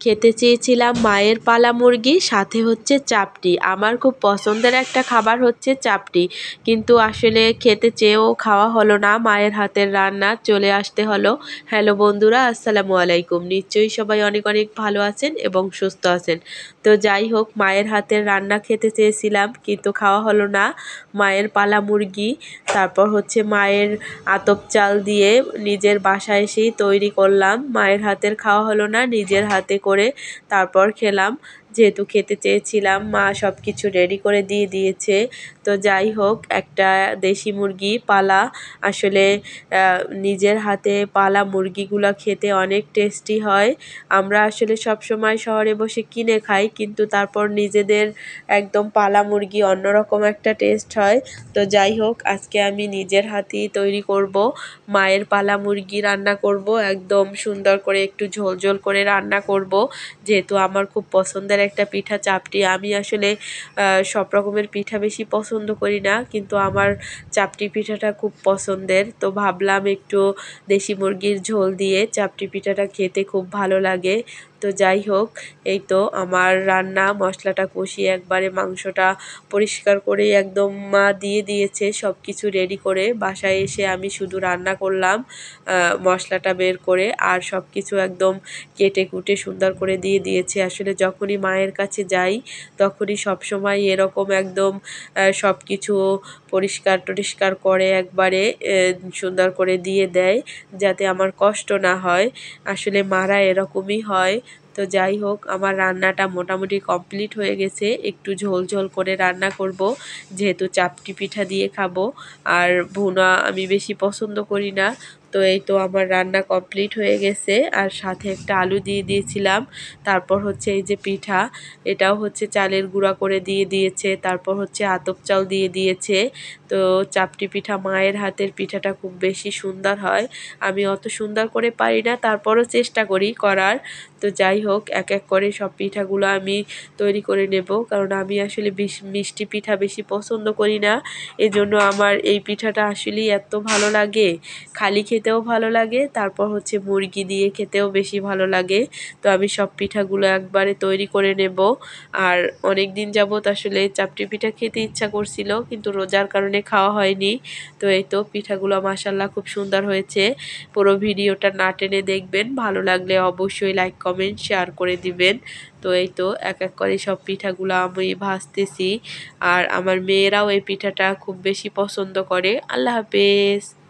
খেতে চেয়েছিলাম মায়ের পালা মুরগি, সাথে হচ্ছে চাপটি। আমার খুব পছন্দের একটা খাবার হচ্ছে চাপটি, কিন্তু আসলে খেতে চেয়েও খাওয়া হলো না। মায়ের হাতের রান্না চলে আসতে হলো। হ্যালো বন্ধুরা, আসসালামু আলাইকুম। নিশ্চয়ই সবাই অনেক অনেক ভালো আছেন এবং সুস্থ আছেন। তো যাই হোক, মায়ের হাতের রান্না খেতে চেয়েছিলাম কিন্তু খাওয়া হলো না। মায়ের পালা মুরগি, তারপর হচ্ছে মায়ের আতপ চাল দিয়ে নিজের বাসায় এসেই তৈরি করলাম। মায়ের হাতের খাওয়া হলো না, নিজের হাতে করে তারপর খেলাম। যেহেতু খেতে চেয়েছিলাম, মা সব কিছু রেডি করে দিয়ে দিয়েছে। তো যাই হোক, একটা দেশি মুরগি পালা, আসলে নিজের হাতে পালা মুরগিগুলো খেতে অনেক টেস্টি হয়। আমরা আসলে সব সময় শহরে বসে কিনে খাই, কিন্তু তারপর নিজেদের একদম পালা মুরগি অন্যরকম একটা টেস্ট হয়। তো যাই হোক, আজকে আমি নিজের হাতেই তৈরি করব মায়ের পালা মুরগি রান্না করব। একদম সুন্দর করে একটু ঝোল ঝোল করে রান্না করব, যেহেতু আমার খুব পছন্দের একটা পিঠা চাপটি। আমি আসলে সব রকমের পিঠা বেশি পছন্দ করি না, কিন্তু আমার চাপটি পিঠাটা খুব পছন্দের। তো ভাবলাম একটু দেশি মুরগির ঝোল দিয়ে চাপটি পিঠাটা খেতে খুব ভালো লাগে। তো যাই হোক, এই তো আমার রান্না, মশলাটা কষিয়ে একবারে মাংসটা পরিষ্কার করে একদম মা দিয়ে দিয়েছে সব কিছু রেডি করে। বাসায় এসে আমি শুধু রান্না করলাম, মশলাটা বের করে, আর সব কিছু একদম কেটে কুটে সুন্দর করে দিয়ে দিয়েছে। আসলে যখনই মায়ের কাছে যাই তখনই সবসময় এরকম একদম সব কিছু পরিষ্কার টরিষ্কার করে একবারে সুন্দর করে দিয়ে দেয়, যাতে আমার কষ্ট না হয়। আসলে মারা এরকমই হয়। তো যাই হোক, আমার রান্নাটা মোটামুটি কমপ্লিট হয়ে গেছে। একটু ঝোল ঝোল করে রান্না করব, যেহেতু চাপটি পিঠা দিয়ে খাবো, আর ভুনা আমি বেশি পছন্দ করি না। তো এই তো আমার রান্না কমপ্লিট হয়ে গেছে, আর সাথে একটা আলু দিয়ে দিয়েছিলাম। তারপর হচ্ছে এই যে পিঠা, এটাও হচ্ছে চালের গুঁড়া করে দিয়ে দিয়েছে। তারপর হচ্ছে আতপ চাল দিয়ে দিয়েছে। তো চাপটি পিঠা, মায়ের হাতের পিঠাটা খুব বেশি সুন্দর হয়। আমি অত সুন্দর করে পারি না, তারপরও চেষ্টা করি করার। তো যাই হোক, এক এক করে সব পিঠাগুলো আমি তৈরি করে নেব, কারণ আমি আসলে মিষ্টি পিঠা বেশি পছন্দ করি না। এজন্য আমার এই পিঠাটা আসলেই এত ভালো লাগে, খালি খেতেও ভালো লাগে, তারপর হচ্ছে মুরগি দিয়ে খেতেও বেশি ভালো লাগে। তো আমি সব পিঠাগুলো একবারে তৈরি করে নেব। আর অনেক দিন যাবত আসলে চাপটি পিঠা খেতে ইচ্ছা করছিল, কিন্তু রোজার কারণে খাওয়া হয়নি। তো এই তো পিঠাগুলো মাশাল্লাহ খুব সুন্দর হয়েছে। পুরো ভিডিওটা না টেনে দেখবেন, ভালো লাগলে অবশ্যই লাইক কমেন্ট শেয়ার করে দিবেন। তো এই তো এক এক করে সব পিঠাগুলো আমি ভাজতেছি, আর আমার মেয়েরাও এই পিঠাটা খুব বেশি পছন্দ করে। আল্লাহ হাফেজ।